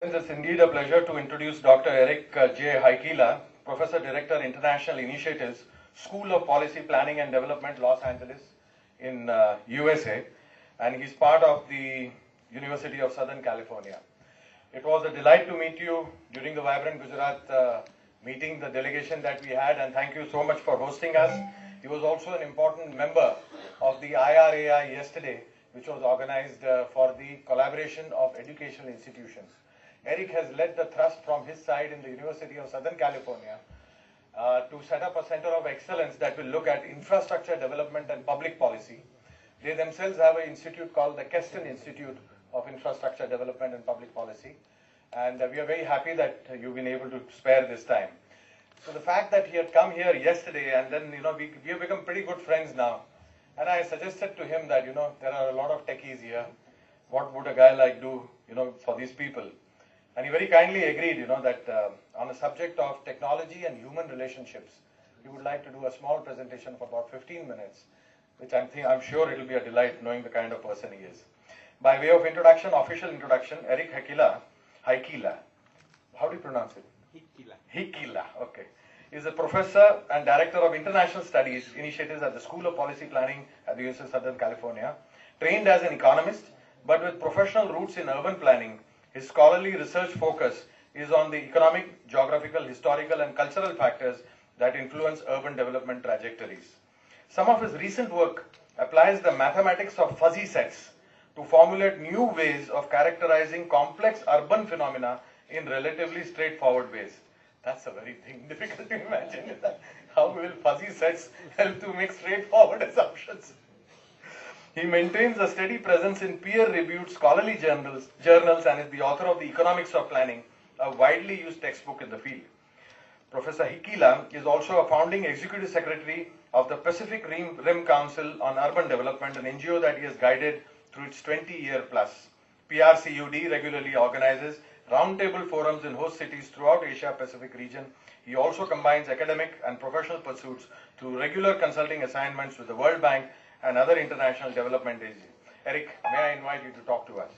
It's indeed a pleasure to introduce Dr. Eric J. Heikkila, Professor Director, International Initiatives, School of Policy Planning and Development, Los Angeles in USA, and he's part of the University of Southern California. It was a delight to meet you during the Vibrant Gujarat meeting, the delegation that we had, and thank you so much for hosting us. He was also an important member of the IRAI yesterday, which was organized for the collaboration of educational institutions. Eric has led the thrust from his side in the University of Southern California to set up a center of excellence that will look at infrastructure development and public policy. They themselves have an institute called the Keston Institute of Infrastructure Development and Public Policy. And we are very happy that you've been able to spare this time. So the fact that he had come here yesterday, and then, we have become pretty good friends now. And I suggested to him that, there are a lot of techies here. What would a guy like do, for these people? And he very kindly agreed, that on a subject of technology and human relationships, he would like to do a small presentation for about 15 minutes, which I'm sure it will be a delight knowing the kind of person he is. By way of introduction, official introduction, Eric Heikkila, how do you pronounce it? Heikkila, okay. Is a professor and director of international studies initiatives at the School of Policy Planning at the University of Southern California. Trained as an economist, but with professional roots in urban planning, his scholarly research focus is on the economic, geographical, historical, and cultural factors that influence urban development trajectories. Some of his recent work applies the mathematics of fuzzy sets to formulate new ways of characterizing complex urban phenomena in relatively straightforward ways. That's a very difficult to imagine. How will fuzzy sets help to make straightforward assumptions? He maintains a steady presence in peer-reviewed scholarly journals and is the author of The Economics of Planning, a widely used textbook in the field. Professor Heikkila is also a founding executive secretary of the Pacific Rim Council on Urban Development, an NGO that he has guided through its 20-year plus. PRCUD regularly organizes roundtable forums in host cities throughout Asia-Pacific region. He also combines academic and professional pursuits through regular consulting assignments with the World Bank and other international development agencies. Eric, may I invite you to talk to us?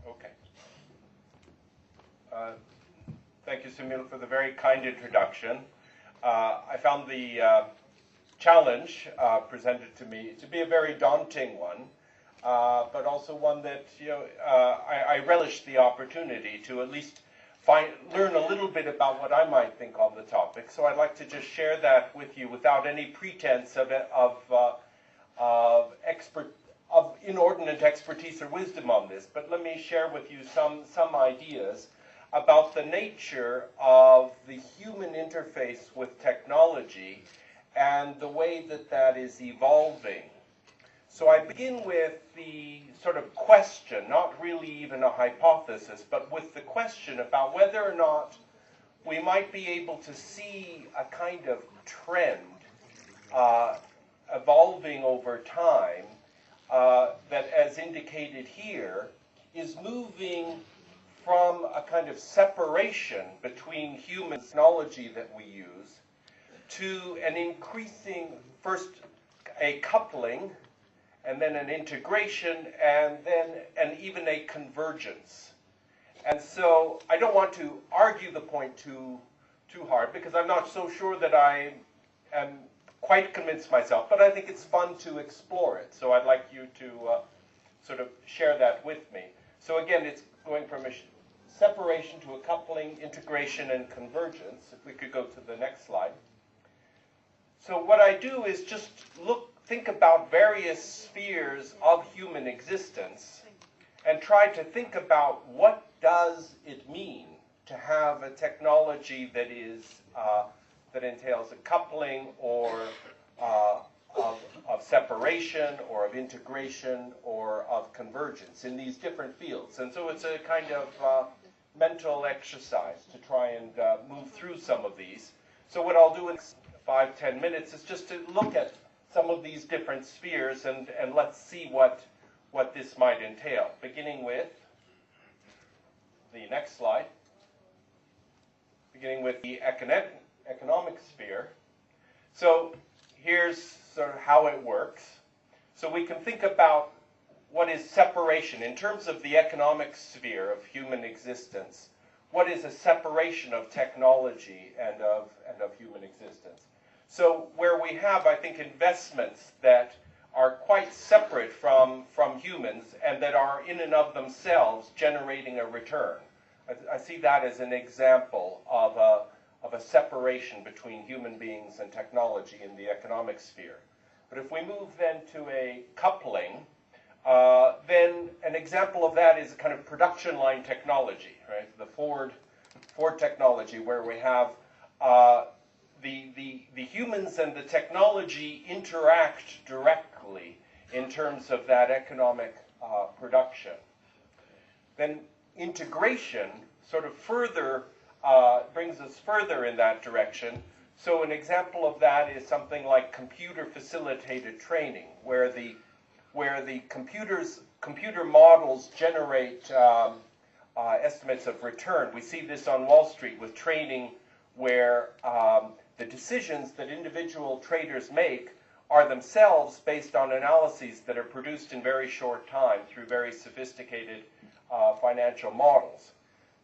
Okay. Thank you, Sunil, for the very kind introduction. I found the challenge presented to me to be a very daunting one. But also one that I relish the opportunity to at least learn a little bit about what I might think on the topic. So I'd like to just share that with you without any pretense of inordinate expertise or wisdom on this. But let me share with you some ideas about the nature of the human interface with technology and the way that that is evolving. So I begin with the sort of question, not really even a hypothesis, but with the question about whether or not we might be able to see a kind of trend evolving over time that, as indicated here, is moving from a kind of separation between human technology that we use to an increasing, first a coupling, and then an integration, and even a convergence. And so I don't want to argue the point too hard, because I'm not so sure that I am quite convinced myself, but I think it's fun to explore it. So I'd like you to sort of share that with me. So again, it's going from a separation to a coupling, integration, and convergence. If we could go to the next slide. So what I do is just think about various spheres of human existence and try to think about what does it mean to have a technology that is that entails a coupling or of separation or of integration or of convergence in these different fields. And so it's a kind of mental exercise to try and move through some of these. So what I'll do in 5-10 minutes is just to look at some of these different spheres and let's see what this might entail. Beginning with the next slide. beginning with the economic sphere. So here's sort of how it works. So we can think about what is separation in terms of the economic sphere of human existence. What is a separation of technology and of human existence? So where we have, I think, investments that are quite separate from humans and that are in and of themselves generating a return. I see that as an example of a separation between human beings and technology in the economic sphere. But if we move then to a coupling, then an example of that is a kind of production line technology, right? The Ford technology, where we have the humans and the technology interact directly in terms of that economic production. Then integration sort of further brings us further in that direction. So an example of that is something like computer-facilitated training, where the computer models generate estimates of return. We see this on Wall Street with training, where the decisions that individual traders make are themselves based on analyses that are produced in very short time through very sophisticated financial models.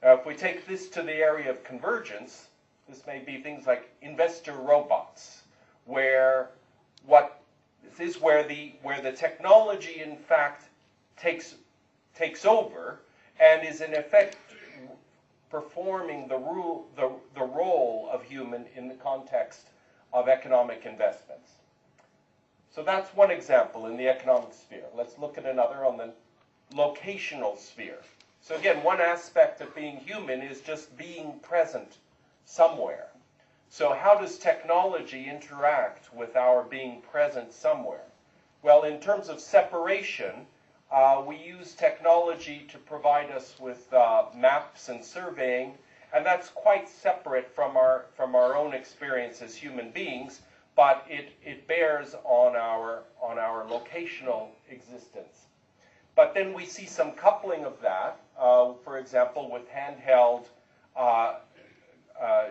Now, if we take this to the area of convergence, this may be things like investor robots, where the technology in fact takes over and is in effect performing the role of human in the context of economic investments. So that's one example in the economic sphere. Let's look at another on the locational sphere. So again, one aspect of being human is just being present somewhere. So how does technology interact with our being present somewhere? Well, in terms of separation, we use technology to provide us with maps and surveying, and that's quite separate from our own experience as human beings, but it bears on our locational existence. But then we see some coupling of that, for example, with handheld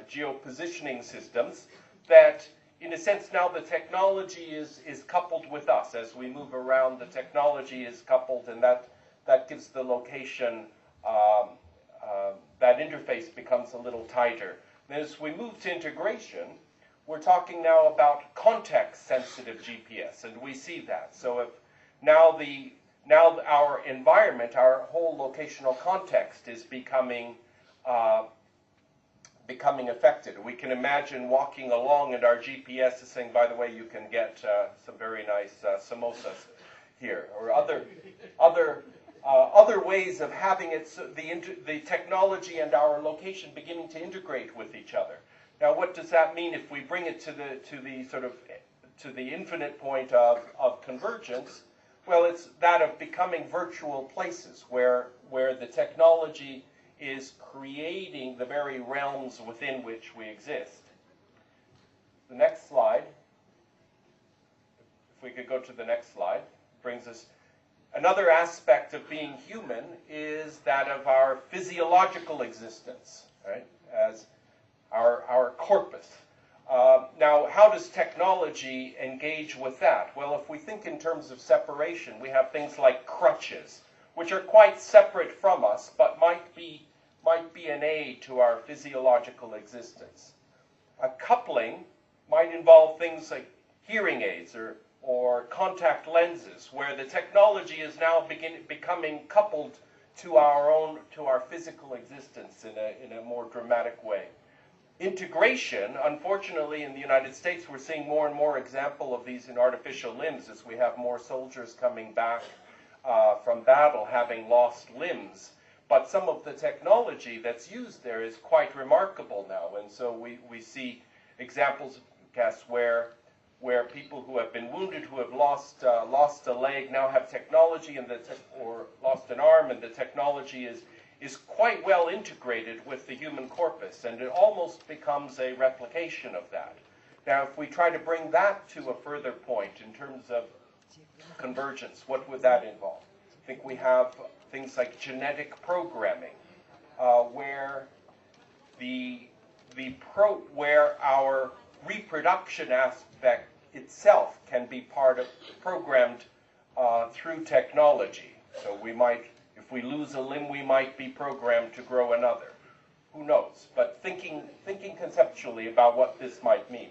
geopositioning systems, that in a sense now the technology is coupled with us. As we move around, the technology is coupled, and that gives the location, that interface becomes a little tighter. And as we move to integration, we're talking now about context-sensitive GPS, and we see that. So if now our environment, our whole locational context is becoming affected. We can imagine walking along and our GPS is saying, by the way, you can get some very nice samosas here, or other ways of having it, so the technology and our location beginning to integrate with each other. Now, what does that mean if we bring it to the infinite point of convergence? Well, it's that of becoming virtual places where the technology is creating the very realms within which we exist. The next slide, if we could go to the next slide, brings us another aspect of being human is that of our physiological existence, right? As our corpus. Now, how does technology engage with that? Well, if we think in terms of separation, we have things like crutches, which are quite separate from us, but might be an aid to our physiological existence. A coupling might involve things like hearing aids or contact lenses, where the technology is now becoming coupled to our physical existence in a more dramatic way. Integration, unfortunately, in the United States, we're seeing more and more example of these in artificial limbs as we have more soldiers coming back from battle having lost limbs. But some of the technology that's used there is quite remarkable now, and so we see examples, where people who have been wounded, who have lost a leg, now have technology or lost an arm, and the technology is quite well integrated with the human corpus, and it almost becomes a replication of that. Now, if we try to bring that to a further point in terms of convergence, what would that involve? I think we have things like genetic programming, where the where our reproduction aspect itself can be programmed through technology. So we might, if we lose a limb, we might be programmed to grow another. Who knows? But thinking conceptually about what this might mean.